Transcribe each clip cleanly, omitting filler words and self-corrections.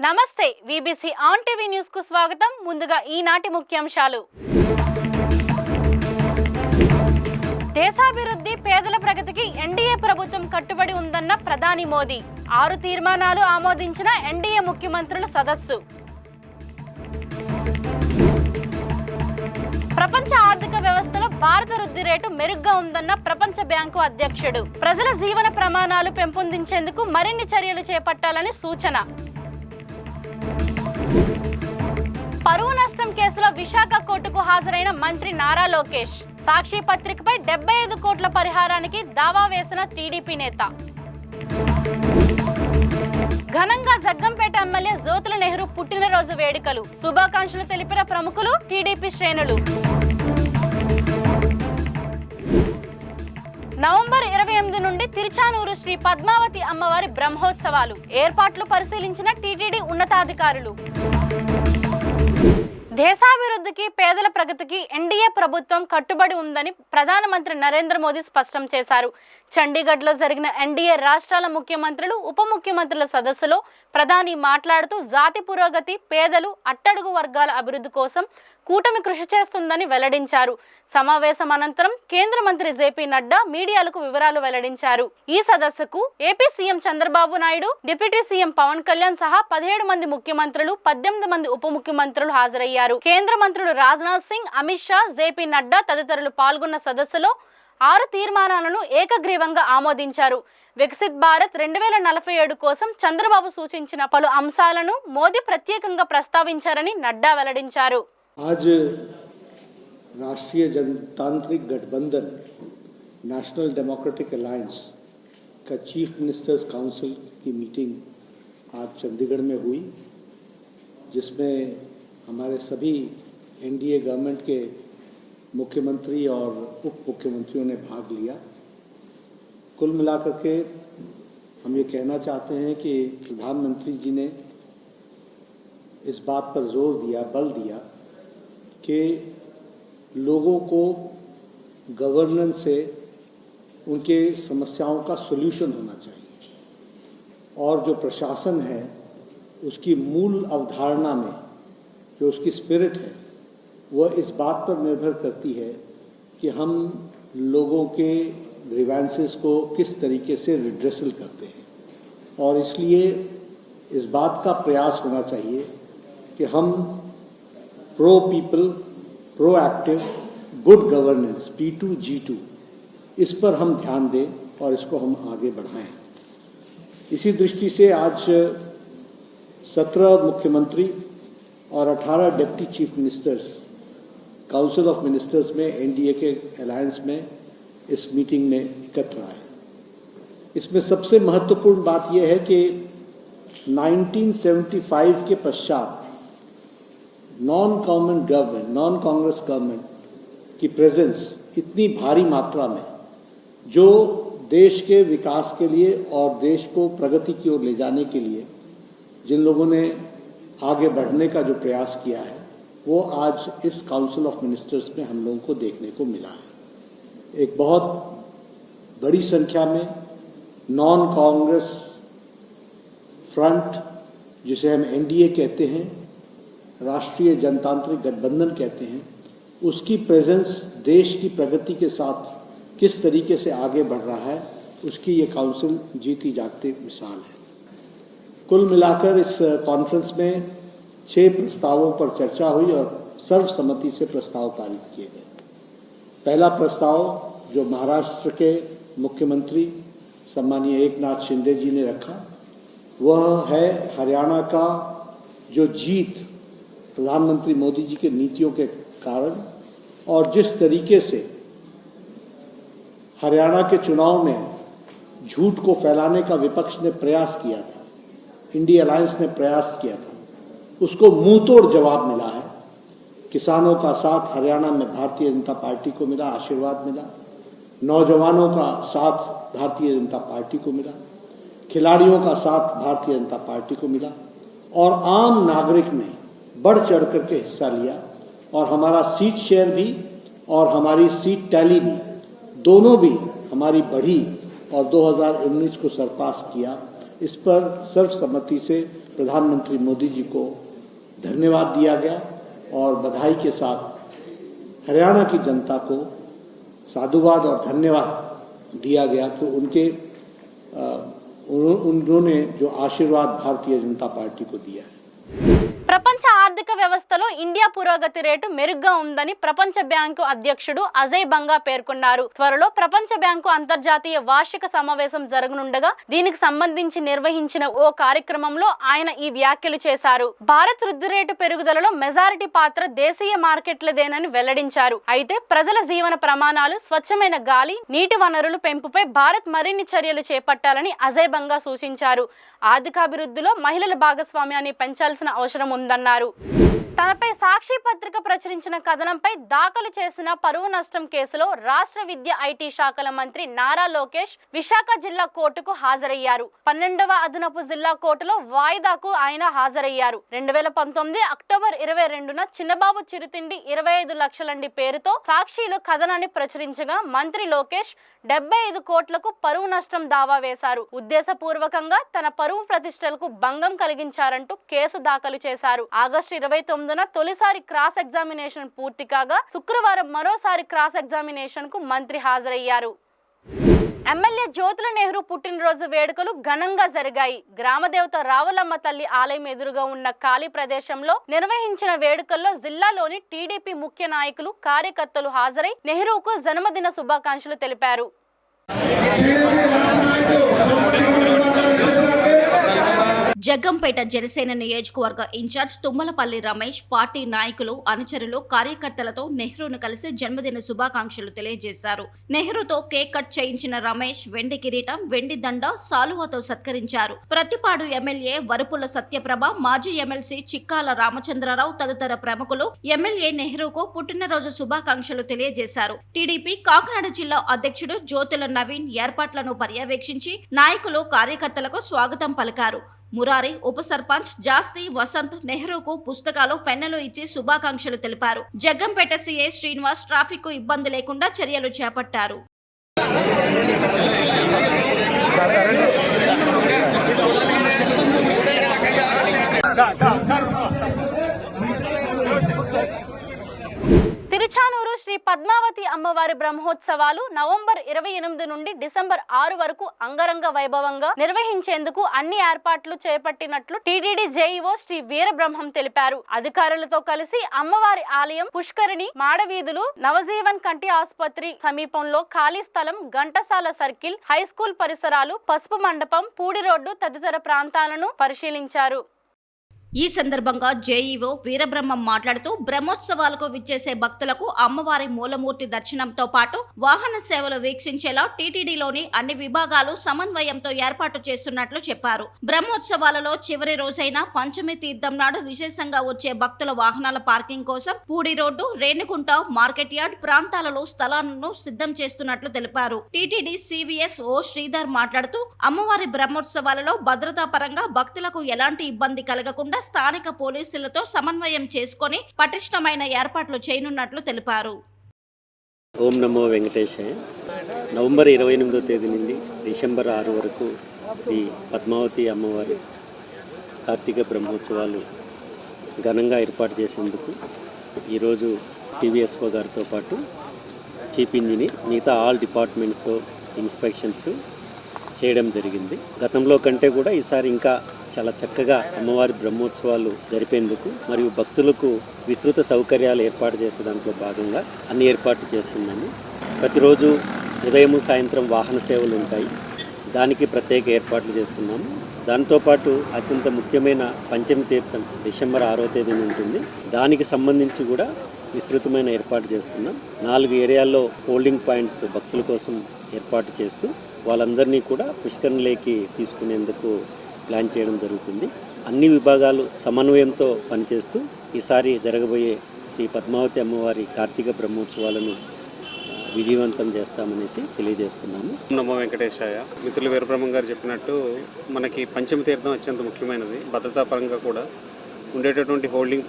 నమస్తే VBC on TV news కు స్వాగతం. ముందుగా ఈనాటి ముఖ్యాంశాలు. దేశాభివృద్ధి పేదల ప్రగతికి ఎన్డీఏ ప్రభుత్వం కట్టుబడి ఉందన్న ప్రధాని మోదీ. 6 తీర్మానాలు ఆమోదించిన ఎన్డీఏ ముఖ్యమంత్రుల సదస్సు. ప్రపంచ ఆర్థిక వ్యవస్థలో భారత వృద్ధి రేటు మెరుగ్గా ఉందన్న ప్రపంచ బ్యాంకు అధ్యక్షుడు. ప్రజల జీవన ప్రమాణాలు పెంపొందించేందుకు మరిన్ని చర్యలు చేపట్టాలని సూచన. పరువు నష్టం కేసులో విశాఖ కోర్టుకు హాజరైన మంత్రి నారా లోకేష్. సాక్షి పత్రికపై 75 కోట్ల పరిహారానికి దావా వేసిన టీడీపీ నేత. ఘనంగా జగ్గంపేట ఎమ్మెల్యే జ్యోతుల నెహ్రూ పుట్టినరోజు వేడుకలు. శుభాకాంక్షలు తెలిపిన ప్రముఖులు, టీడీపీ శ్రేణులు. నవంబర్ 28 నుండి తిరుచానూరు శ్రీ పద్మావతి అమ్మవారి బ్రహ్మోత్సవాలు. ఏర్పాట్లు పరిశీలించిన టీటీడీ ఉన్నతాధికారులు. దేశాభివృద్ధికి పేదల ప్రగతికి ఎన్డీఏ ప్రభుత్వం కట్టుబడి ఉందని ప్రధానమంత్రి నరేంద్ర మోదీ స్పష్టం చేశారు. చండీగఢ్లో జరిగిన ఎన్డీఏ రాష్ట్రాల ముఖ్యమంత్రులు, ఉప ముఖ్యమంత్రుల సదస్సులో ప్రధాని మాట్లాడుతూ జాతి పురోగతి, పేదలు, అట్టడుగు వర్గాల అభివృద్ధి కోసం కూటమి కృషి చేస్తుందని వెల్లడించారు. సమావేశం అనంతరం కేంద్ర మంత్రి జేపీ నడ్డా మీడియాలకు వివరాలు వెల్లడించారు. ఈ సదస్సుకు AP CM Chandrababu Naidu, deputy CM Pawan Kalyan సహా 17 మంది ముఖ్యమంత్రులు, 18 మంది ఉప ముఖ్యమంత్రులు హాజరయ్యారు. కేంద్ర మంత్రులు రాజ్నాథ్ సింగ్, అమిత్ షా, జేపీ నడ్డా తదితరులు పాల్గొన్న సదస్సులో 6 తీర్మానాలను ఏకగ్రీవంగా ఆమోదించారు. వికసిత్ భారత్ 2047 కోసం చంద్రబాబు సూచించిన పలు అంశాలను మోదీ ప్రత్యేకంగా ప్రస్తావించారని నడ్డా వెల్లడించారు. आज राष्ट्रीय जनतांत्रिक गठबंधन नेशनल डेमोक्रेटिक अलायंस का चीफ मिनिस्टर्स काउंसिल की मीटिंग आज चंडीगढ़ में हुई, जिसमें हमारे सभी एनडीए गवर्नमेंट के मुख्यमंत्री और उप मुख्यमंत्रियों ने भाग लिया। कुल मिलाकर के हम ये कहना चाहते हैं कि प्रधानमंत्री जी ने इस बात पर जोर दिया, बल दिया कि लोगों को गवर्नेंस से उनके समस्याओं का सॉल्यूशन होना चाहिए, और जो प्रशासन है उसकी मूल अवधारणा में जो उसकी स्पिरिट है वह इस बात पर निर्भर करती है कि हम लोगों के ग्रीवेंसेस को किस तरीके से रिड्रेसल करते हैं। और इसलिए इस बात का प्रयास होना चाहिए कि हम pro people, proactive, good governance P2G2 इस पर हम ध्यान दें और इसको हम आगे बढ़ाएं। इसी दृष्टि से आज 17 मुख्यमंत्री और 18 deputy chief ministers council of ministers में एनडीए के अलायंस में इस मीटिंग में एकत्र आए। इसमें सबसे महत्वपूर्ण बात यह है कि 1975 के पश्चात नॉन कांग्रेस गवर्नमेंट की प्रेजेंस इतनी भारी मात्रा में जो देश के विकास के लिए और देश को प्रगति की ओर ले जाने के लिए जिन लोगों ने आगे बढ़ने का जो प्रयास किया है वो आज इस काउंसिल ऑफ मिनिस्टर्स में हम लोगों को देखने को मिला है। एक बहुत बड़ी संख्या में नॉन कांग्रेस फ्रंट, जिसे हम एनडीए कहते हैं, राष्ट्रीय जनतांत्रिक गठबंधन कहते हैं, उसकी प्रेजेंस देश की प्रगति के साथ किस तरीके से आगे बढ़ रहा है उसकी ये काउंसिल जीती जागती मिसाल है। कुल मिलाकर इस कॉन्फ्रेंस में 6 प्रस्तावों पर चर्चा हुई और सर्वसम्मति से प्रस्ताव पारित किए गए। पहला प्रस्ताव जो महाराष्ट्र के मुख्यमंत्री सम्मानीय एकनाथ शिंदे जी ने रखा वह है हरियाणा का जो जीत प्रधानमंत्री मोदी जी के नीतियों के कारण और जिस तरीके से हरियाणा के चुनाव में झूठ को फैलाने का विपक्ष ने प्रयास किया था, इंडिया अलायंस ने प्रयास किया था, उसको मुंह तोड़ जवाब मिला है। किसानों का साथ हरियाणा में भारतीय जनता पार्टी को मिला, आशीर्वाद मिला। नौजवानों का साथ भारतीय जनता पार्टी को मिला, खिलाड़ियों का साथ भारतीय जनता पार्टी को मिला, और आम नागरिक ने बढ़ चढ़ करके हिस्सा लिया। और हमारा सीट शेयर भी और हमारी सीट टैली भी दोनों भी हमारी बढ़ी और 2019 को सरपास किया। इस पर सर्वसम्मति से प्रधानमंत्री मोदी जी को धन्यवाद दिया गया और बधाई के साथ हरियाणा की जनता को साधुवाद और धन्यवाद दिया गया कि उन्होंने जो आशीर्वाद भारतीय जनता पार्टी को दिया है। ప్రపంచ ఆర్థిక వ్యవస్థలో ఇండియా పురోగతి రేటు మెరుగ్గా ఉందని ప్రపంచ బ్యాంకు అధ్యక్షుడు అజయ్ బంగా పేర్కొన్నారు. త్వరలో ప్రపంచ బ్యాంకు అంతర్జాతీయ వార్షిక సమావేశం జరగనుండగా దీనికి సంబంధించి నిర్వహించిన ఓ కార్యక్రమంలో ఆయన ఈ వ్యాఖ్యలు చేశారు. భారత్ వృద్ధి రేటు పెరుగుదలలో మెజారిటీ పాత్ర దేశీయ మార్కెట్లదేనని వెల్లడించారు. అయితే ప్రజల జీవన ప్రమాణాలు, స్వచ్ఛమైన గాలి, నీటి వనరుల పెంపుపై భారత్ మరిన్ని చర్యలు చేపట్టాలని అజయ్ బంగా సూచించారు. ఆర్థికాభివృద్ధిలో మహిళల భాగస్వామ్యాన్ని పెంచాల్సిన అవసరం ఉందన్నారు. తనపై సాక్షి పత్రిక ప్రచురించిన కథనంపై దాఖలు చేసిన పరువు నష్టం కేసులో రాష్ట్ర విద్య ఐటీ శాఖల మంత్రి నారా లోకేష్ విశాఖ జిల్లా కోర్టుకు హాజరయ్యారు. 12వ అదనపు జిల్లా కోర్టులో వాయిదాకు ఆయన హాజరయ్యారు. 2019 అక్టోబర్ 22న చిన్నబాబు చిరుతిండి 25 లక్షలండి పేరుతో సాక్షిలో కథనాన్ని ప్రచురించగా మంత్రి లోకేష్ 75 కోట్లకు పరువు నష్టం దావా వేశారు. ఉద్దేశపూర్వకంగా తన పరువు ప్రతిష్టలకు భంగం కలిగించారంటూ కేసు దాఖలు చేశారు. ఆగస్టు 29న తొలిసారి క్రాస్ ఎగ్జామినేషన్ పూర్తి కాగా శుక్రవారం మరోసారి క్రాస్ ఎగ్జామినేషన్ కు మంత్రి హాజరయ్యారు. ఎమ్మెల్యే జ్యోతుల నెహ్రూ పుట్టినరోజు వేడుకలు ఘనంగా జరిగాయి. గ్రామదేవత రావులమ్మ తల్లి ఆలయం ఎదురుగా ఉన్న ఖాళీ ప్రదేశంలో నిర్వహించిన వేడుకల్లో జిల్లాలోని టీడీపీ ముఖ్య నాయకులు, కార్యకర్తలు హాజరై నెహ్రూకు జన్మదిన శుభాకాంక్షలు తెలిపారు. జగ్గంపేట జనసేన నియోజకవర్గ ఇన్ఛార్జ్ తుమ్మలపల్లి రమేష్ పార్టీ నాయకులు, అనుచరులు, కార్యకర్తలతో నెహ్రూను కలిసి జన్మదిన శుభాకాంక్షలు తెలియజేశారు. నెహ్రూతో కేక్ కట్ చేయించిన రమేష్ వెండి కిరీటం, వెండి దండ, సాలువాతో సత్కరించారు. ప్రతిపాడు ఎమ్మెల్యే వరుపుల సత్యప్రభ, మాజీ ఎమ్మెల్సీ చిక్కాల రామచంద్రరావు తదితర ప్రముఖులు ఎమ్మెల్యే నెహ్రూకు పుట్టినరోజు శుభాకాంక్షలు తెలియజేశారు. టీడీపీ కాకినాడ జిల్లా అధ్యక్షుడు జ్యోతుల నవీన్ ఏర్పాట్లను పర్యవేక్షించి నాయకులు, కార్యకర్తలకు స్వాగతం పలికారు. మురారి, ఉప సర్పంచ్ జాస్తి వసంత్ నెహ్రూకు పుస్తకాలు, పెన్నులు ఇచ్చి శుభాకాంక్షలు తెలిపారు. జగ్గంపేట సీఐ శ్రీనివాస్ ట్రాఫిక్ కు ఇబ్బంది లేకుండా చర్యలు చేపట్టారు. తిరుచానూరు శ్రీ పద్మావతి అమ్మవారి బ్రహ్మోత్సవాలు నవంబర్ 28 నుండి డిసెంబర్ 6 వరకు అంగరంగ వైభవంగా నిర్వహించేందుకు అన్ని ఏర్పాట్లు చేపట్టినట్లు టీటీడీ జేఈఓ శ్రీ వీరబ్రహ్మం తెలిపారు. అధికారులతో కలిసి అమ్మవారి ఆలయం, పుష్కరిణి, మాడవీధులు, నవజీవన్ కంటి ఆసుపత్రి సమీపంలో ఖాళీ స్థలం, ఘంటసాల సర్కిల్, హైస్కూల్ పరిసరాలు, పసుపు మండపం, పూడి రోడ్డు తదితర ప్రాంతాలను పరిశీలించారు. ఈ సందర్భంగా జేఈఓ వీరబ్రహ్మం మాట్లాడుతూ బ్రహ్మోత్సవాలకు విచ్చేసే భక్తులకు అమ్మవారి మూలమూర్తి దర్శనంతో పాటు వాహన సేవలు వీక్షించేలా టీటీడీలోని అన్ని విభాగాలు సమన్వయంతో ఏర్పాటు చేస్తున్నట్లు చెప్పారు. బ్రహ్మోత్సవాలలో చివరి రోజైన పంచమి తీర్థం నాడు విశేషంగా వచ్చే భక్తుల వాహనాల పార్కింగ్ కోసం Pudi road, Renigunta, market yard ప్రాంతాలలో స్థలాలను సిద్ధం చేస్తున్నట్లు తెలిపారు. టీటీడీ సివిఎస్ ఓ శ్రీధర్ మాట్లాడుతూ అమ్మవారి బ్రహ్మోత్సవాలలో భద్రతా పరంగా భక్తులకు ఎలాంటి ఇబ్బంది కలగకుండా స్థానిక పోలీసులతో సమన్వయం చేసుకొని పటిష్టమైన ఏర్పాట్లు చేయనున్నట్లు తెలిపారు. ఓం నమో వెంకటేశాయ. నవంబర్ 28వ తేదీ నుండి డిసెంబర్ 6 వరకు శ్రీ పద్మావతి అమ్మవారి కార్తీక బ్రహ్మోత్సవాలు ఘనంగా ఏర్పాటు చేసేందుకు ఈరోజు సివిఎస్ఓ గారితో పాటు చీఫ్ ఇంజనీర్, మిగతా ఆల్ డిపార్ట్మెంట్స్తో ఇన్స్పెక్షన్స్ చేయడం జరిగింది. గతంలో కంటే కూడా ఈసారి ఇంకా చాలా చక్కగా అమ్మవారి బ్రహ్మోత్సవాలు జరిపేందుకు మరియు భక్తులకు విస్తృత సౌకర్యాలు ఏర్పాటు చేసే దాంట్లో భాగంగా అన్ని ఏర్పాట్లు చేస్తున్నాము. ప్రతిరోజు ఉదయం, సాయంత్రం వాహన సేవలు ఉంటాయి. దానికి ప్రత్యేక ఏర్పాట్లు చేస్తున్నాము. దాంతోపాటు అత్యంత ముఖ్యమైన పంచమి తీర్థం డిసెంబర్ 6వ తేదీన ఉంటుంది. దానికి సంబంధించి కూడా విస్తృతమైన ఏర్పాటు చేస్తున్నాం. 4 ఏరియాల్లో హోల్డింగ్ పాయింట్స్ భక్తుల కోసం ఏర్పాటు చేస్తూ వాళ్ళందరినీ కూడా పుష్కరిణిలోకి తీసుకునేందుకు ప్లాన్ చేయడం జరుగుతుంది. అన్ని విభాగాలు సమన్వయంతో పనిచేస్తూ ఈసారి జరగబోయే శ్రీ పద్మావతి అమ్మవారి కార్తీక బ్రహ్మోత్సవాలను విజయవంతం చేస్తామనేసి తెలియజేస్తున్నాము. నమో వెంకటేశాయ. మిత్రులు వీరబ్రహ్మం గారు చెప్పినట్టు మనకి పంచమ తీర్థం అత్యంత ముఖ్యమైనది. భద్రతా పరంగా కూడా ఉండేటటువంటి హోల్డింగ్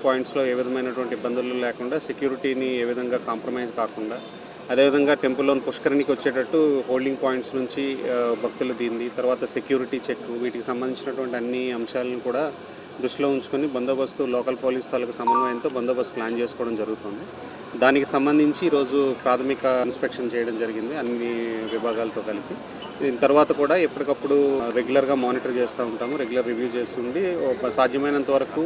పాయింట్స్లో ఏ విధమైనటువంటి ఇబ్బందులు లేకుండా, సెక్యూరిటీని ఏ విధంగా కాంప్రమైజ్ కాకుండా అదేవిధంగా టెంపుల్లోని పుష్కరిణికి వచ్చేటట్టు హోల్డింగ్ పాయింట్స్ నుంచి భక్తులు దీన్ని, తర్వాత సెక్యూరిటీ చెక్, వీటికి సంబంధించినటువంటి అన్ని అంశాలను కూడా దృష్టిలో ఉంచుకొని బందోబస్తు లోకల్ పోలీస్ తాలూకు సమన్వయంతో బందోబస్తు ప్లాన్ చేసుకోవడం జరుగుతుంది. దానికి సంబంధించి ఈరోజు ప్రాథమిక ఇన్స్పెక్షన్ చేయడం జరిగింది అన్ని విభాగాలతో కలిపి. దీని తర్వాత కూడా ఎప్పటికప్పుడు రెగ్యులర్గా మానిటర్ చేస్తూ ఉంటాము, రెగ్యులర్ రివ్యూ చేస్తుండి సాధ్యమైనంత వరకు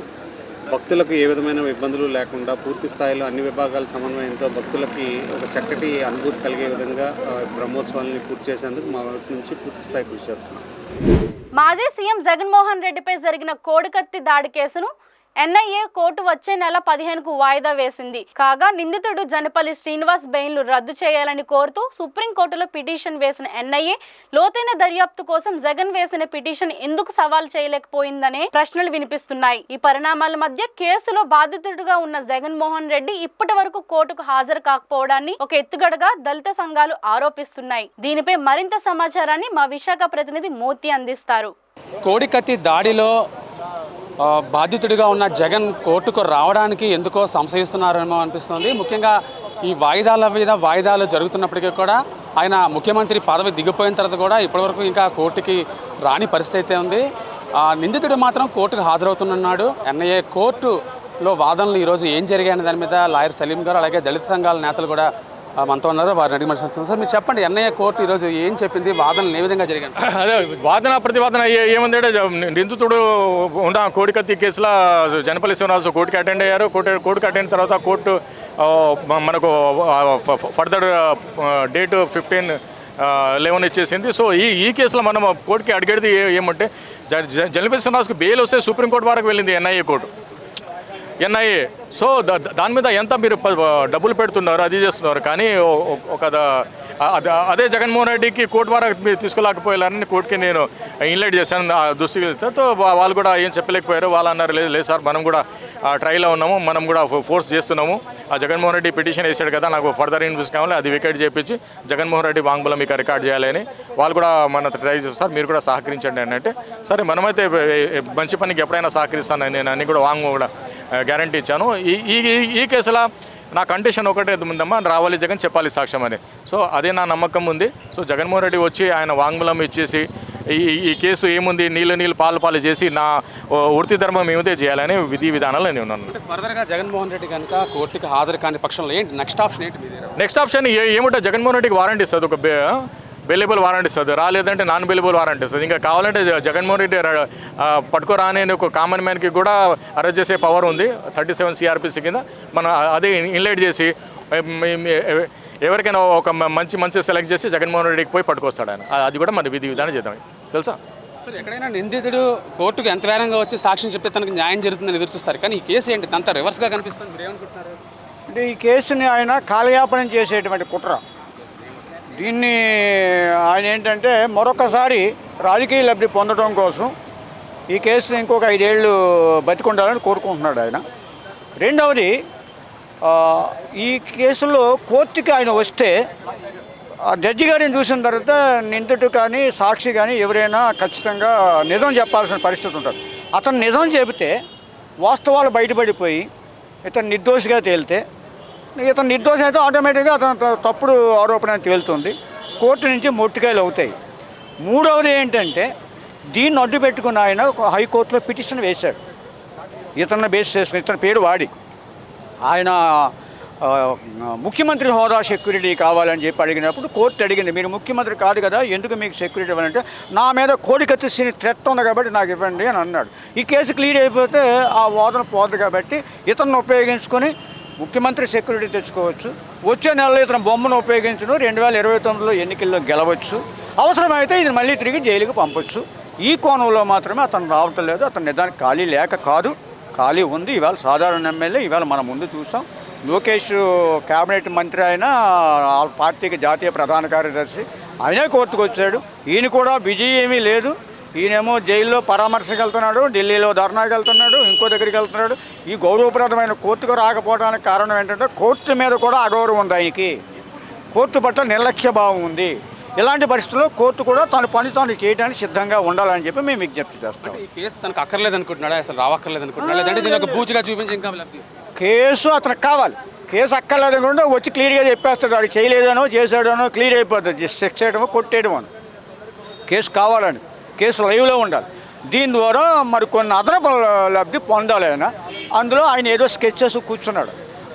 భక్తులకు ఏ విధమైన ఇబ్బందులు లేకుండా పూర్తి స్థాయిలో అన్ని విభాగాల సమన్వయంతో భక్తులకి ఒక చక్కటి అనుభూతి కలిగే విధంగా బ్రహ్మోత్సవాలని పూర్తి చేసేందుకు మా వైపు నుంచి పూర్తి స్థాయి కృషి జరుగుతున్నాం. మాజీ సీఎం జగన్మోహన్ రెడ్డిపై జరిగిన కోడికత్తి దాడి కేసును ఎన్ఐఏ కోర్టు వచ్చే నెల 15కు వాయిదా వేసింది. కాగా నిందితుడు జనపల్లి శ్రీనివాస్ బెయిల్ను రద్దు చేయాలని కోరుతూ సుప్రీంకోర్టులో పిటిషన్ వేసిన ఎన్ఐఏ లోతైన దర్యాప్తు కోసం జగన్ వేసిన పిటిషన్ ఎందుకు సవాల్ చేయలేకపోయిందనే ప్రశ్నలు వినిపిస్తున్నాయి. ఈ పరిణామాల మధ్య కేసులో బాధితుడిగా ఉన్న జగన్మోహన్ రెడ్డి ఇప్పటి వరకు కోర్టుకు హాజరు కాకపోవడాన్ని ఒక ఎత్తుగడగా దళిత సంఘాలు ఆరోపిస్తున్నాయి. దీనిపై మరింత సమాచారాన్ని మా విశాఖ ప్రతినిధి మూర్తి అందిస్తారు. కోడికత్తి దాడిలో బాధితుడిగా ఉన్న జగన్ కోర్టుకు రావడానికి ఎందుకో సంశయిస్తున్నారేమో అనిపిస్తుంది. ముఖ్యంగా ఈ వాయిదాల మీద వాయిదాలు జరుగుతున్నప్పటికీ కూడా ఆయన ముఖ్యమంత్రి పదవి దిగిపోయిన తర్వాత కూడా ఇప్పటివరకు ఇంకా కోర్టుకి రాని పరిస్థితి అయితే ఉంది. నిందితుడు మాత్రం కోర్టుకు హాజరవుతున్నాడు. ఎన్ఐఏ కోర్టులో వాదనలు ఈరోజు ఏం జరిగాయనే దాని మీద లాయర్ సలీం గారు అలాగే దళిత సంఘాల నేతలు కూడా మనతో ఉన్నారు. వారిని అడిగి మాట్లాడుతున్నాం. సార్ మీరు చెప్పండి, ఎన్ఐఏ కోర్టు ఈరోజు ఏం చెప్పింది, వాదనలు ఏ విధంగా జరిగాయి? అదే వాదన ప్రతివాదన ఏముందంటే నిందితుడు ఉన్న కోడికత్తి కేసులో జనపల్లి శ్రీనివాస్ కోర్టుకి అటెండ్ అయ్యారు. కోర్టుకి అటెండ్ తర్వాత కోర్టు మనకు ఫర్దర్ డేట్ 15/11 ఇచ్చేసింది. సో ఈ కేసులో మనం కోర్టుకి అడిగేది ఏమంటే జనపల్లి శ్రీనివాస్కి బెయిల్ వస్తే సుప్రీంకోర్టు వరకు వెళ్ళింది ఎన్ఐఏ. సో దాని మీద ఎంత మీరు డబ్బులు పెడుతున్నారు, అది చేస్తున్నారు. కానీ అదే జగన్మోహన్ రెడ్డికి కోర్టు వరకు మీరు తీసుకురాకపోయారని కోర్టుకి నేను ఇన్లైట్ చేశాను దృష్టితో. వాళ్ళు కూడా ఏం చెప్పలేకపోయారు. వాళ్ళు అన్నారు లేదు సార్, మనం కూడా ట్రైల్లో ఉన్నాము, మనం కూడా ఫోర్స్ చేస్తున్నాము. ఆ జగన్మోహన్ రెడ్డి పిటిషన్ వేసాడు కదా, నాకు ఫర్దర్ ఇన్వెస్ట్ కావాలి, అది వికెట్ చేయించి జగన్మోహన్ రెడ్డి వాంగ్మూలం మీకు రికార్డ్ చేయాలని వాళ్ళు కూడా మన ట్రై చేస్తారు. మీరు కూడా సహకరించండి అని అంటే సరే మనమైతే మంచి పనికి ఎప్పుడైనా సహకరిస్తానని నేను అన్ని కూడా కూడా గ్యారంటీ ఇచ్చాను. ఈ కేసులో నా కండిషన్ ఒకటే ఉందమ్మా, రావాలి జగన్, చెప్పాలి సాక్ష్యం అని. సో అదే నా నమ్మకం ఉంది. సో జగన్మోహన్ రెడ్డి వచ్చి ఆయన వాంగ్మూలం ఇచ్చేసి ఈ కేసు ఏముంది నీళ్ళు పాలు చేసి నా వృత్తి ధర్మం ఏమితే చేయాలని విధి విధానాలు నేను ఉన్నాను. ఫర్దర్గా జగన్మోహన్ రెడ్డి కనుక కోర్టుకి హాజరు కాని పక్షంలో ఏంటి నెక్స్ట్ ఆప్షన్ ఏంటి? నెక్స్ట్ ఆప్షన్ ఏమిటో జగన్మోహన్ రెడ్డికి వారంటీ ఇస్తుంది, ఒక బెయిలబుల్ వారంటీ ఇస్తుంది. రాలేదంటే నాన్ బెయిలబుల్ వారంటీ ఇస్తుంది. ఇంకా కావాలంటే జగన్మోహన్ రెడ్డి పట్టుకోరాని ఒక కామన్ మ్యాన్కి కూడా అరెస్ట్ చేసే పవర్ ఉంది 37 CRPC కింద. మనం అదే ఇన్లైట్ చేసి ఎవరికైనా ఒక మంచి సెలెక్ట్ చేసి జగన్మోహన్ రెడ్డికి పోయి పట్టుకొస్తాడు ఆయన. అది కూడా మన విధి విధానం చేద్దాం, తెలుసా? సార్ ఎక్కడైనా నిందితుడు కోర్టుకు ఎంత వేరంగా వచ్చి సాక్ష్యం చెప్తే తనకు న్యాయం జరుగుతుందని ఎదురుచూస్తారు. కానీ ఈ కేసు ఏంటి అంత రివర్స్గా కనిపిస్తుంది, మీరు ఏమనుకుంటున్నారు? అంటే ఈ కేసుని ఆయన కాలయాపనం చేసేటువంటి కుట్ర. దీన్ని ఆయన ఏంటంటే మరొకసారి రాజకీయ లబ్ధి పొందడం కోసం ఈ కేసుని ఇంకొక 5 ఏళ్ళు బతికుండాలని కోరుకుంటున్నాడు ఆయన. రెండవది, ఈ కేసులో కోర్టుకి ఆయన వస్తే జడ్జి గారిని చూసిన తర్వాత నిందితుడు కానీ సాక్షి కానీ ఎవరైనా ఖచ్చితంగా నిజం చెప్పాల్సిన పరిస్థితి ఉంటుంది. అతను నిజం చెబితే వాస్తవాలు బయటపడిపోయి ఇతను నిర్దోషిగా తేలితే, ఇతను నిర్దోషి అయితే ఆటోమేటిక్గా అతను తప్పుడు ఆరోపణ తేలుతుంది, కోర్టు నుంచి మొట్టికాయలు అవుతాయి. మూడవది ఏంటంటే దీన్ని అడ్డు పెట్టుకుని ఆయన హైకోర్టులో పిటిషన్ వేశాడు. ఇతను బేస్ చేసుకుని ఇతని పేరు వాడి ఆయన ముఖ్యమంత్రి హోదా సెక్యూరిటీ కావాలని చెప్పి అడిగినప్పుడు కోర్టు అడిగింది, మీరు ముఖ్యమంత్రి కాదు కదా, ఎందుకు మీకు సెక్యూరిటీ ఇవ్వాలంటే నా మీద కోడికత్తి సీని థ్రెట్ ఉంది కాబట్టి నాకు ఇవ్వండి అని అన్నాడు. ఈ కేసు క్లియర్ అయిపోతే ఆ వాదన పోదు కాబట్టి ఇతను ఉపయోగించుకొని ముఖ్యమంత్రి సెక్యూరిటీ తెచ్చుకోవచ్చు. వచ్చే నెలలో ఇతను బొమ్మను ఉపయోగించడం 2029లో ఎన్నికల్లో గెలవచ్చు. అవసరమైతే ఇది మళ్ళీ తిరిగి జైలుకి పంపొచ్చు. ఈ కోణంలో మాత్రమే అతను రావటం లేదు. అతను నిజానికి ఖాళీ లేక కాదు, ఖాళీ ఉంది. ఇవాళ సాధారణ ఎమ్మెల్యే, ఇవాళ మనం ముందు చూసాం లోకేష్ కేబినెట్ మంత్రి అయినా పార్టీకి జాతీయ ప్రధాన కార్యదర్శి ఆయనే కోర్టుకు వచ్చాడు. ఈయన కూడా బిజీ ఏమీ లేదు. ఈయనేమో జైల్లో పరామర్శకు వెళ్తున్నాడు, ఢిల్లీలో ధర్నాకి వెళ్తున్నాడు, ఇంకో దగ్గరికి వెళ్తున్నాడు. ఈ గౌరవప్రదమైన కోర్టుకు రాకపోవడానికి కారణం ఏంటంటే కోర్టు మీద కూడా అగౌరవం ఉంది ఆయనకి, కోర్టు పట్ల నిర్లక్ష్య భావం ఉంది. ఇలాంటి పరిస్థితుల్లో కోర్టు కూడా తన పని తాను చేయడానికి సిద్ధంగా ఉండాలని చెప్పి మేము విజ్ఞప్తి చేస్తాం. ఈ కేసు తనకు అక్కర్లేదు అనుకుంటున్నాడా, అసలు రావక్కర్లేదు అనుకుంటున్నాడు, లేదంటే దీని ఒక బూచిగా చూపించి ఇంకా కేసు అతనికి కావాలి. కేసు అక్కర్లేదనుకుంటే వచ్చి క్లియర్గా చెప్పేస్తాడు, వాడు చేయలేదనో చేశాడనో క్లియర్ అయిపోతుంది. శిక్ష చేయడమో కొట్టేయడం అని. కేసు కావాలని, కేసు లైవ్లో ఉండాలి. దీని ద్వారా మరి కొన్ని అదనపు లబ్ధి పొందాలి ఆయన. అందులో ఆయన ఏదో స్కెచెస్ కూర్చున్నాడు,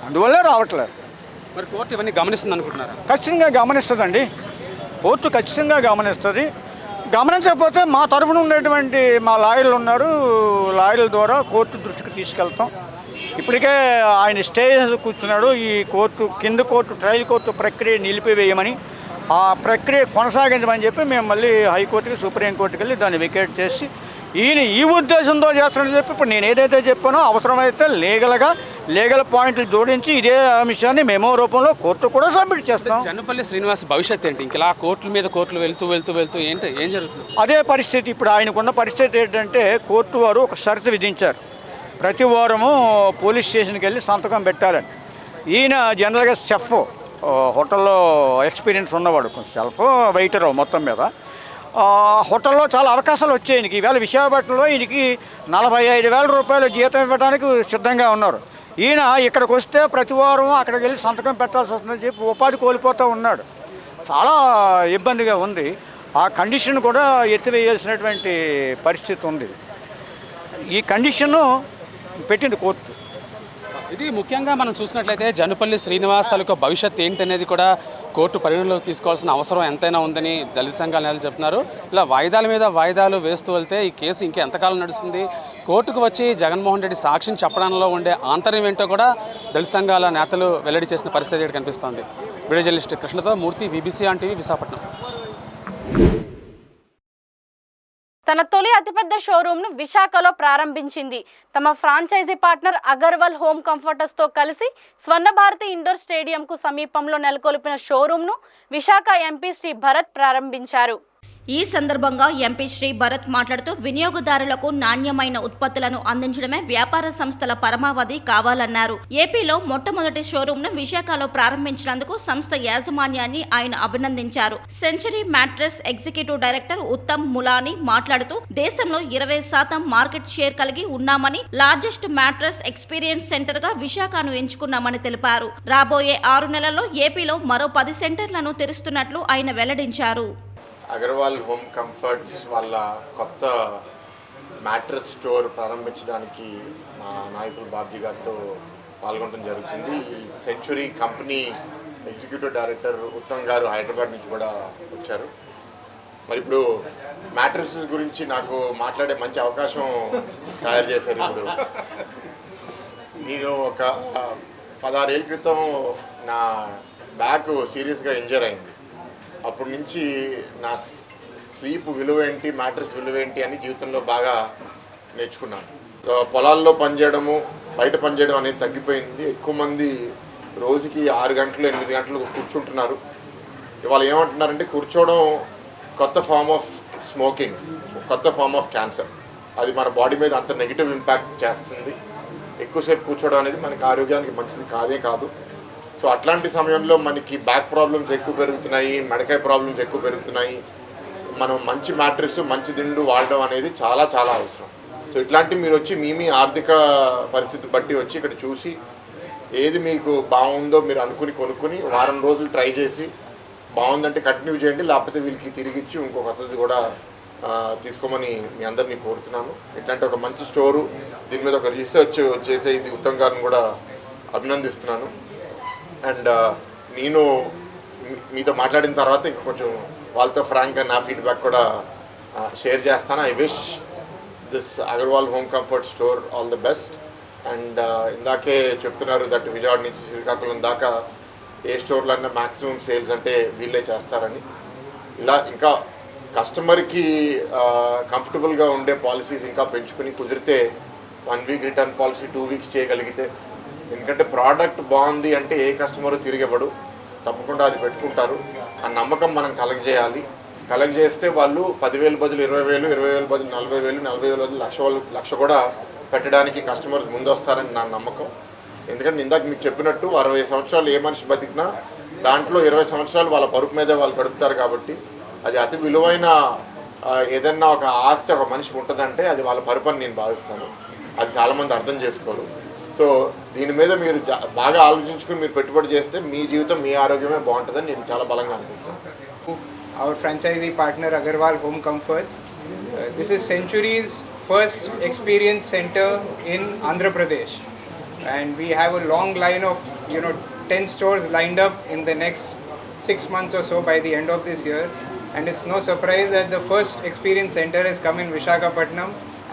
అందువల్లే రావట్లేదు. మరి కోర్టు ఇవన్నీ గమనిస్తుంది అనుకుంటున్నారా? ఖచ్చితంగా గమనిస్తుందండి, కోర్టు ఖచ్చితంగా గమనిస్తుంది. గమనించకపోతే మా తరఫున ఉండేటువంటి మా లాయర్లు ఉన్నారు, లాయర్ల ద్వారా కోర్టు దృష్టికి తీసుకెళ్తాం. ఇప్పటికే ఆయన స్టే కూర్చున్నాడు. ఈ కోర్టు కింద కోర్టు ట్రయల్ కోర్టు ప్రక్రియ నిలిపివేయమని, ఆ ప్రక్రియ కొనసాగించమని చెప్పి మేము మళ్ళీ హైకోర్టుకి సుప్రీంకోర్టుకి వెళ్ళి దాన్ని వికేట్ చేసి ఈయన ఈ ఉద్దేశంతో చేస్తాడని చెప్పి ఇప్పుడు నేను ఏదైతే చెప్పానో అవసరమైతే లీగల్ పాయింట్లు జోడించి ఇదే అంశాన్ని మెమో రూపంలో కోర్టు కూడా సబ్మిట్ చేస్తాం. జన్నుపల్లి శ్రీనివాస్ భవిష్యత్ ఏంటి? ఇంక ఇలా కోర్టుల మీద కోర్టులు వెళ్తూ ఏంటి ఏం జరుగుతుంది? అదే పరిస్థితి. ఇప్పుడు ఆయనకున్న పరిస్థితి ఏంటంటే కోర్టు వారు ఒక షరతు విధించారు, ప్రతి వారము పోలీస్ స్టేషన్కి వెళ్ళి సంతకం పెట్టాలని. ఈయన జనరల్గా చెఫ్, హోటల్లో ఎక్స్పీరియన్స్ ఉన్నవాడు, సెల్ఫ్ వెయిటర్ మొత్తం మీద. హోటల్లో చాలా అవకాశాలు వచ్చాయి ఈయనకి. ఈవేళ విశాఖపట్నంలో ఈయనకి 45,000 రూపాయలు జీతం ఇవ్వడానికి సిద్ధంగా ఉన్నారు. ఈయన ఇక్కడికి వస్తే ప్రతి వారం అక్కడికి వెళ్ళి సంతకం పెట్టాల్సి వస్తుందని చెప్పి ఉపాధి కోల్పోతూ ఉన్నాడు. చాలా ఇబ్బందిగా ఉంది. ఆ కండిషన్ కూడా ఎత్తివేయాల్సినటువంటి పరిస్థితి ఉంది. ఈ కండిషను పెట్టింది కోర్టు. ఇది ముఖ్యంగా మనం చూసినట్లయితే జన్నుపల్లి శ్రీనివాస్ తాలూకా భవిష్యత్ ఏంటనేది కూడా కోర్టు పరిగణలోకి తీసుకోవాల్సిన అవసరం ఎంతైనా ఉందని దళిత సంఘాల నేతలు చెప్తున్నారు. ఇలా వాయిదాల మీద వాయిదాలు వేస్తూ వెళ్తే ఈ కేసు ఇంకెంతకాలం నడుస్తుంది? కోర్టుకు వచ్చి జగన్మోహన్ రెడ్డి సాక్ష్యం చెప్పడంలో ఉండే ఆంతర్యం ఏంటో కూడా దళిత సంఘాల నేతలు వెల్లడి చేసిన పరిస్థితి ఇక్కడ కనిపిస్తోంది. వీడియో జర్నలిస్ట్ కృష్ణతో Murthy, VBC on TV, Visakhapatnam. తన తొలి అతిపెద్ద షోరూమ్ను విశాఖలో ప్రారంభించింది. తమ ఫ్రాంచైజీ పార్ట్నర్ అగర్వాల్ హోమ్ కంఫర్టర్స్తో కలిసి స్వర్ణభారతి ఇండోర్ స్టేడియంకు సమీపంలో నెలకొల్పిన షోరూమ్ను విశాఖ ఎంపీ శ్రీ భరత్ ప్రారంభించారు. ఈ సందర్భంగా ఎంపీ శ్రీ భరత్ మాట్లాడుతూ వినియోగదారులకు నాణ్యమైన ఉత్పత్తులను అందించడమే వ్యాపార సంస్థల పరమావధి కావాలన్నారు. ఏపీలో మొట్టమొదటి షోరూమ్ను విశాఖలో ప్రారంభించినందుకు సంస్థ యాజమాన్యాన్ని ఆయన అభినందించారు. Century mattress executive director Uttam Mulani మాట్లాడుతూ దేశంలో 20% మార్కెట్ షేర్ కలిగి ఉన్నామని, లార్జెస్ట్ మ్యాట్రెస్ ఎక్స్పీరియన్స్ సెంటర్ గా విశాఖను ఎంచుకున్నామని తెలిపారు. రాబోయే 6 నెలల్లో ఏపీలో మరో 10 సెంటర్లను తెరుస్తున్నట్లు ఆయన వెల్లడించారు. అగర్వాల్ హోమ్ కంఫర్ట్స్ వాళ్ళ కొత్త మ్యాట్రెస్ స్టోర్ ప్రారంభించడానికి మా నాయకులు బాబ్జీ గారితో పాల్గొనడం జరుగుతుంది. ఈ century company executive director Uttam గారు హైదరాబాద్ నుంచి కూడా వచ్చారు. మరి ఇప్పుడు మ్యాట్రెసెస్ గురించి నాకు మాట్లాడే మంచి అవకాశం తయారు చేశారు. ఇప్పుడు నేను ఒక 16 ఏళ్ళ క్రితం నా బ్యాక్ సీరియస్గా ఇంజర్ అయింది. అప్పటి నుంచి నా స్లీప్ విలువ ఏంటి, మ్యాట్రెస్ విలువ ఏంటి అని జీవితంలో బాగా నేర్చుకున్నాను. పొలాల్లో పనిచేయడము, బయట పనిచేయడం అనేది తగ్గిపోయింది. ఎక్కువ మంది రోజుకి 6 గంటలు 8 గంటలు కూర్చుంటున్నారు. ఇవాళ ఏమంటున్నారంటే కూర్చోవడం కొత్త ఫార్మ్ ఆఫ్ స్మోకింగ్, కొత్త ఫార్మ్ ఆఫ్ క్యాన్సర్. అది మన బాడీ మీద అంత నెగిటివ్ ఇంపాక్ట్ చేస్తుంది. ఎక్కువసేపు కూర్చోవడం అనేది మనకి ఆరోగ్యానికి మంచిది కాదే కాదు. సో అట్లాంటి సమయంలో మనకి బ్యాక్ ప్రాబ్లమ్స్ ఎక్కువ పెరుగుతున్నాయి, మెడకాయ ప్రాబ్లమ్స్ ఎక్కువ పెరుగుతున్నాయి. మనం మంచి మ్యాట్రెస్, మంచి దిండు వాడడం అనేది చాలా చాలా అవసరం. సో ఇట్లాంటివి మీరు వచ్చి మీ ఆర్థిక పరిస్థితి బట్టి వచ్చి ఇక్కడ చూసి ఏది మీకు బాగుందో మీరు అనుకుని కొనుక్కొని వారం రోజులు ట్రై చేసి బాగుందంటే కంటిన్యూ చేయండి, లేకపోతే వీళ్ళకి తిరిగి ఇచ్చి ఇంకో కొత్తది కూడా తీసుకోమని మీ అందరినీ కోరుతున్నాను. ఇట్లాంటి ఒక మంచి స్టోరు, దీని మీద ఒక రీసెర్చ్ చేసే ఇది ఉత్తమ్ గారిని కూడా అభినందిస్తున్నాను. అండ్ నేను మీతో మాట్లాడిన తర్వాత ఇంకా కొంచెం వాళ్ళతో ఫ్రాంక్గా నా ఫీడ్బ్యాక్ కూడా షేర్ చేస్తాను. I wish this Agarwal home comfort store all the best. And ఇందాకే చెప్తున్నారు దట్ విజయవాడ నుంచి శ్రీకాకుళం దాకా ఏ స్టోర్లో అన్నా మ్యాక్సిమం సేల్స్ అంటే వీళ్ళే చేస్తారని. ఇలా ఇంకా కస్టమర్కి కంఫర్టబుల్గా ఉండే పాలసీస్ ఇంకా పెంచుకుని కుదిరితే 1 వీక్ రిటర్న్ పాలసీ 2 వీక్స్ చేయగలిగితే, ఎందుకంటే ప్రోడక్ట్ బాగుంది అంటే ఏ కస్టమరు తిరిగివ్వడు, తప్పకుండా అది పెట్టుకుంటారు. ఆ నమ్మకం మనం కలెక్ట్ చేయాలి. కలెక్ట్ చేస్తే వాళ్ళు 10,000 బదులు 20,000, 20,000 బదులు 40,000, 40,000 బదులు లక్ష కూడా పెట్టడానికి కస్టమర్స్ ముందు వస్తారని నా నమ్మకం. ఎందుకంటే ఇందాక మీకు చెప్పినట్టు 60 సంవత్సరాలు ఏ మనిషి బతికినా దాంట్లో 20 సంవత్సరాలు వాళ్ళ పరుపు మీదే వాళ్ళు గడుపుతారు. కాబట్టి అది అతి విలువైన ఏదన్నా ఒక ఆస్తి ఒక మనిషికి ఉంటుందంటే అది వాళ్ళ పరుపు అని నేను భావిస్తాను. అది చాలామంది అర్థం చేసుకోరు. సో దీని మీద మీరు బాగా ఆలోచించుకుని మీరు పెట్టుబడి చేస్తే మీ జీవితం మీ ఆరోగ్యమే బాగుంటుందని నేను చాలా బలంగా అనుకుంటున్నాను. Our franchisee partner Agarwal Home Comforts. This is Century's first experience center in Andhra Pradesh, and we have a long line of 10 stores lined up in the next 6 months or so by the end of this year. And it's no surprise that the first experience center has come in Visakhapatnam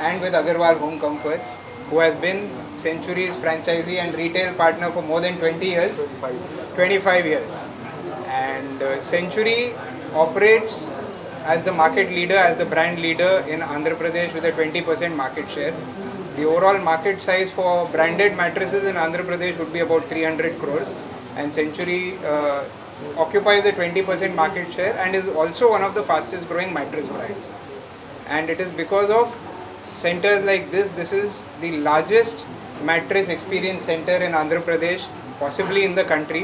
and with Agarwal Home Comforts, who has been Century's franchisee and retail partner for more than 25 years. And Century operates as the market leader, as the brand leader in Andhra Pradesh with a 20% market share. The overall market size for branded mattresses in Andhra Pradesh would be about 300 crores, and Century occupies the 20% market share and is also one of the fastest growing mattress brands. And it is because of centers like this. This is the largest mattress experience center in Andhra Pradesh, possibly in the country,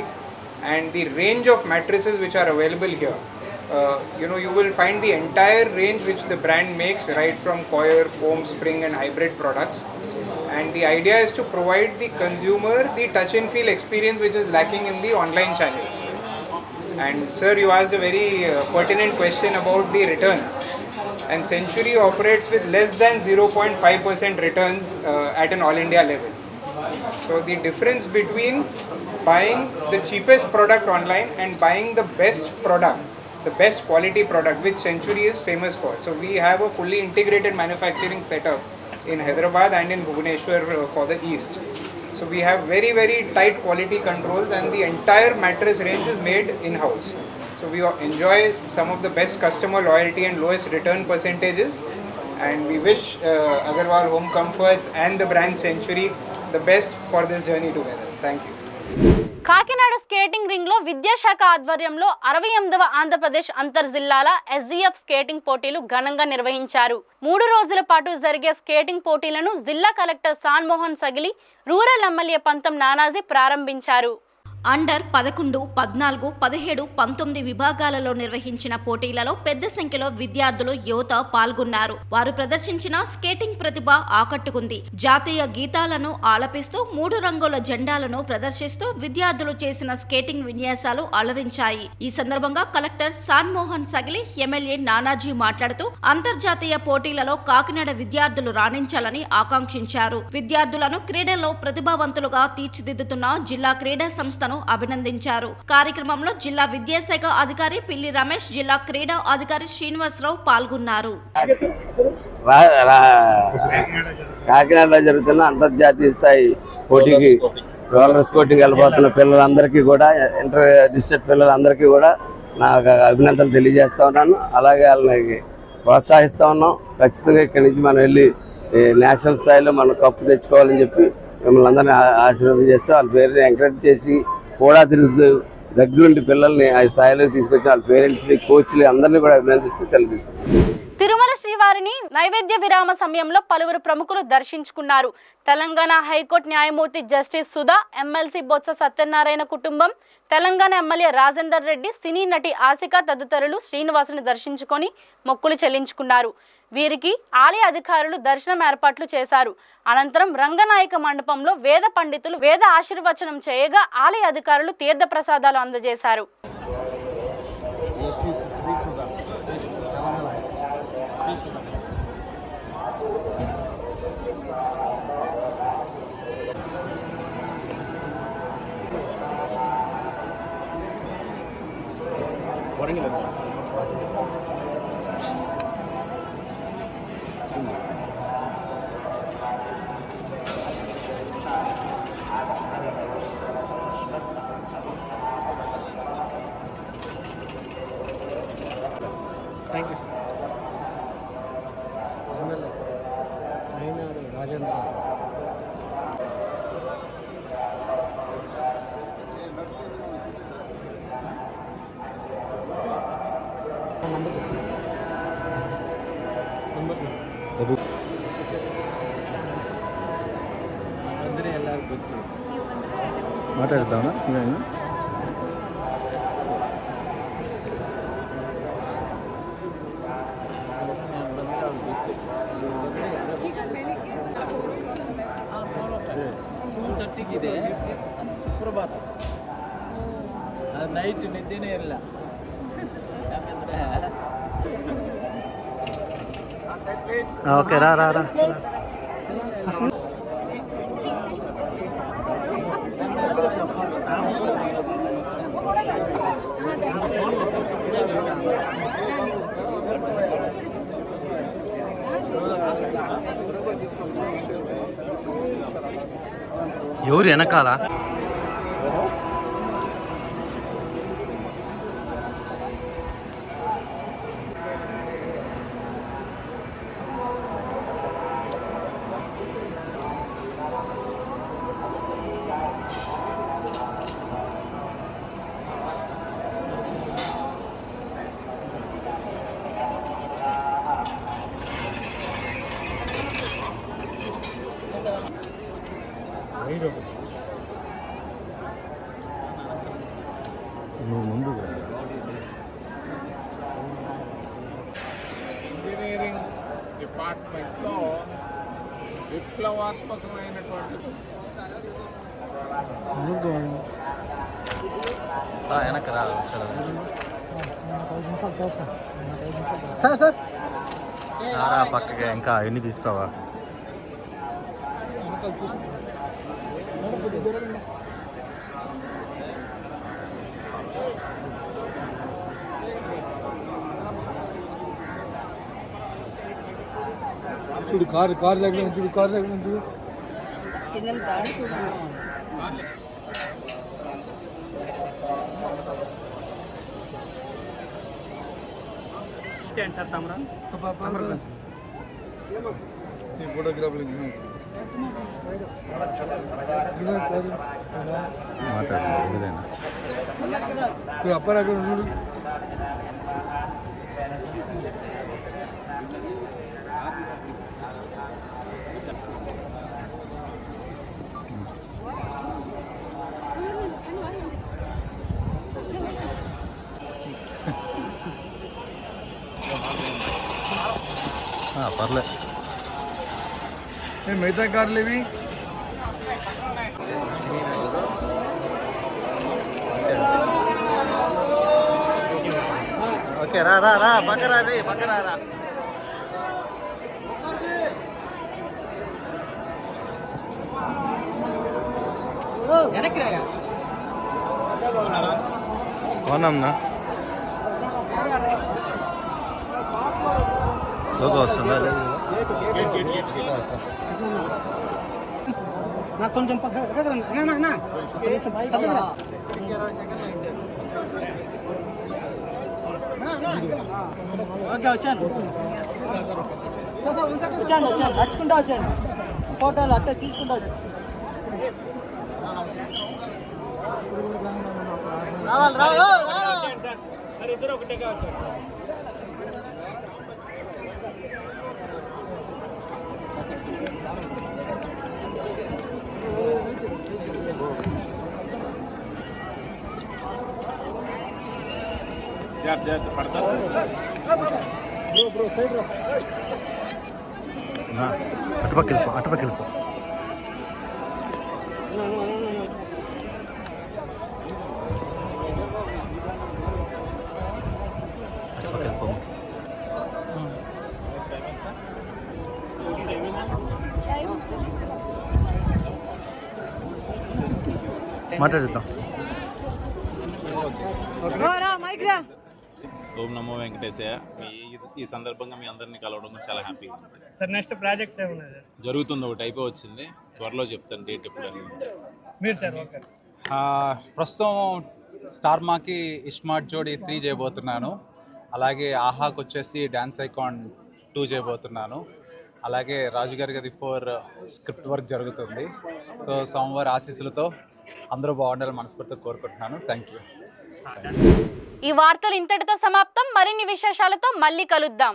and the range of mattresses which are available here. You will find the entire range which the brand makes, right from coir, foam, spring and hybrid products. And the idea is to provide the consumer the touch and feel experience which is lacking in the online channels. And sir, you asked a very pertinent question about the returns. And Century operates with less than 0.5% returns at an all India level. So the difference between buying the cheapest product online and buying the best product, the best quality product, which Century is famous for. So we have a fully integrated manufacturing setup in Hyderabad and in Bhubaneswar for the east. So we have very, very tight quality controls, and the entire mattress range is made in-house. So we enjoy some of the best customer loyalty and lowest return percentages. And we wish Agarwal Home Comforts and the brand Century the best for this journey together. Thank you. Kakinada skating ring లో విద్యాశాఖ ఆధ్వర్యంలో 68వ ఆంధ్రప్రదేశ్ అంతర్ జిల్లాల SGF skating పోటీలు ఘనంగా నిర్వహించారు. 3 రోజుల పాటు జరిగే స్కేటింగ్ పోటీలను జిల్లా కలెక్టర్ సాన్మోహన్ సగిలి, రూరల్ ఎమ్మెల్యే పంతం నానాజీ ప్రారంభించారు. అండర్ 11, 14, 17, 19 విభాగాలలో నిర్వహించిన పోటీలలో పెద్ద సంఖ్యలో విద్యార్థులు, యువత పాల్గొన్నారు. వారు ప్రదర్శించిన స్కేటింగ్ ప్రతిభ ఆకట్టుకుంది. జాతీయ గీతాలను ఆలపిస్తూ 3 రంగుల జెండాలను ప్రదర్శిస్తూ విద్యార్థులు చేసిన స్కేటింగ్ విన్యాసాలు అలరించాయి. ఈ సందర్భంగా కలెక్టర్ సాన్మోహన్ సగిలి, ఎమ్మెల్యే నానాజీ మాట్లాడుతూ అంతర్జాతీయ పోటీలలో కాకినాడ విద్యార్థులు రాణించాలని ఆకాంక్షించారు. విద్యార్థులను క్రీడల్లో ప్రతిభావంతులుగా తీర్చిదిద్దుతున్న జిల్లా క్రీడా సంస్థ అభినందించారు. కార్యక్రమంలో జిల్లా విద్యాశాఖ అధికారి పిల్లి రమేష్, జిల్లా క్రీడా అధికారి శ్రీనివాసరావు పాల్గొన్నారు. కాకినాడలో జరుగుతున్న అంతర్జాతీయ స్థాయి పోటీకి రోలర్ స్కేటింగ్ వెళ్ళిపోతున్న పిల్లలందరికీ కూడా, ఇంటర్ డిస్ట్రిక్ట్ పిల్లలందరికీ కూడా నాకు అభినందనలు తెలియజేస్తా ఉన్నాను. అలాగే వాళ్ళకి ప్రోత్సహిస్తూ ఉన్నాం. ఖచ్చితంగా ఇక్కడి నుంచి మనం వెళ్ళి నేషనల్ స్థాయిలో మనం కప్పు తెచ్చుకోవాలని చెప్పి మిమ్మల్ని అందరినీ ఆశీర్వదించేస్తూ వాళ్ళ పేరుని ఎంకరేజ్ చేసి కూడా తిరుగుతూ దగ్గరుండి పిల్లల్ని ఆ స్థాయిలోకి తీసుకొచ్చి వాళ్ళ పేరెంట్స్ని, కోచ్ని అందరినీ కూడా అభినందిస్తూ సెలవు తీసుకుంటాం. తిరుమల శ్రీవారిని నైవేద్య విరామ సమయంలో పలువురు ప్రముఖులు దర్శించుకున్నారు. తెలంగాణ హైకోర్టు న్యాయమూర్తి జస్టిస్ సుధా, ఎమ్మెల్సీ బొత్స సత్యనారాయణ కుటుంబం, తెలంగాణ ఎమ్మెల్యే రాజేందర్ రెడ్డి, సినీ నటి ఆసిక తదితరులు శ్రీనివాసుని దర్శించుకొని మొక్కులు చెల్లించుకున్నారు. వీరికి ఆలయ అధికారులు దర్శనం ఏర్పాట్లు చేశారు. అనంతరం రంగనాయక మండపంలో వేద పండితులు వేద ఆశీర్వచనం చేయగా ఆలయ అధికారులు తీర్థ ప్రసాదాలు అందజేశారు. మాట్లాడతానా ಆಗಿದೆ ಸುಪ್ರಭಾತ ನೈಟ್ ನಿದ್ದೆನೇ ಇರಲಿಲ್ಲ ಯಾಕಂದರೆ ಓಕೆ ರಾ ರಾ ರಾ ఎవరు వెనకాల నువ్వు ముందు ఇంజనీరింగ్ డిపార్ట్మెంట్లో విప్లవాత్మకమైనటువంటి వెనక రా సార్ సార్ పక్కగా ఇంకా ఎన్ని తీస్తావా చూడు కారు దగ్గర చూడు కారు దగ్గర చూడు ఫోటోగ్రాఫర్ ఇప్పుడు అప్పారు అక్కడ చూడు పర్లేదు మిగతా కార్లు ఇవి ఓకే రా రా రా పక్కరా రే పక్కరా రా అవునమ్మా లోగో వస్తుందా నాకు కొంచెం వచ్చాను నడుచుకుంటా వచ్చాను ఫోటోలు అట్టే తీసుకుంటా వచ్చాను సరే ఇద్దరు ఒకటేగా వచ్చారు అటుపక్క వెళ్ళిపో మాట్లాడిద్దాం ఓం నమో వెంకటేశయ్య. ఈ సందర్భంగా మీ అందరినీ కలవడం చాలా హ్యాపీగా ఉంది సార్. నెక్స్ట్ ప్రాజెక్ట్స్ ఏమున్నాయి సార్? జరుగుతుంది, ఒకటి అయిపోయి వచ్చింది, త్వరలో చెప్తాను డేట్ ఎప్పుడు. మీరు సార్? ఓకే. ప్రస్తుతం స్టార్ మాకి ఇస్మార్ట్ జోడి 3 చేయబోతున్నాను. అలాగే ఆహాకు వచ్చేసి డ్యాన్స్ ఐకాన్ 2 చేయబోతున్నాను. అలాగే రాజుగారి గది 4 స్క్రిప్ట్ వర్క్ జరుగుతుంది. సో సోమవారం ఆశీస్సులతో అందరూ బాగుండాలని మనస్ఫూర్తిగా కోరుకుంటున్నాను. Thank you. ఈ వార్తలు ఇంతటితో సమాప్తం. మరిన్ని విశేషాలతో మళ్ళీ కలుద్దాం.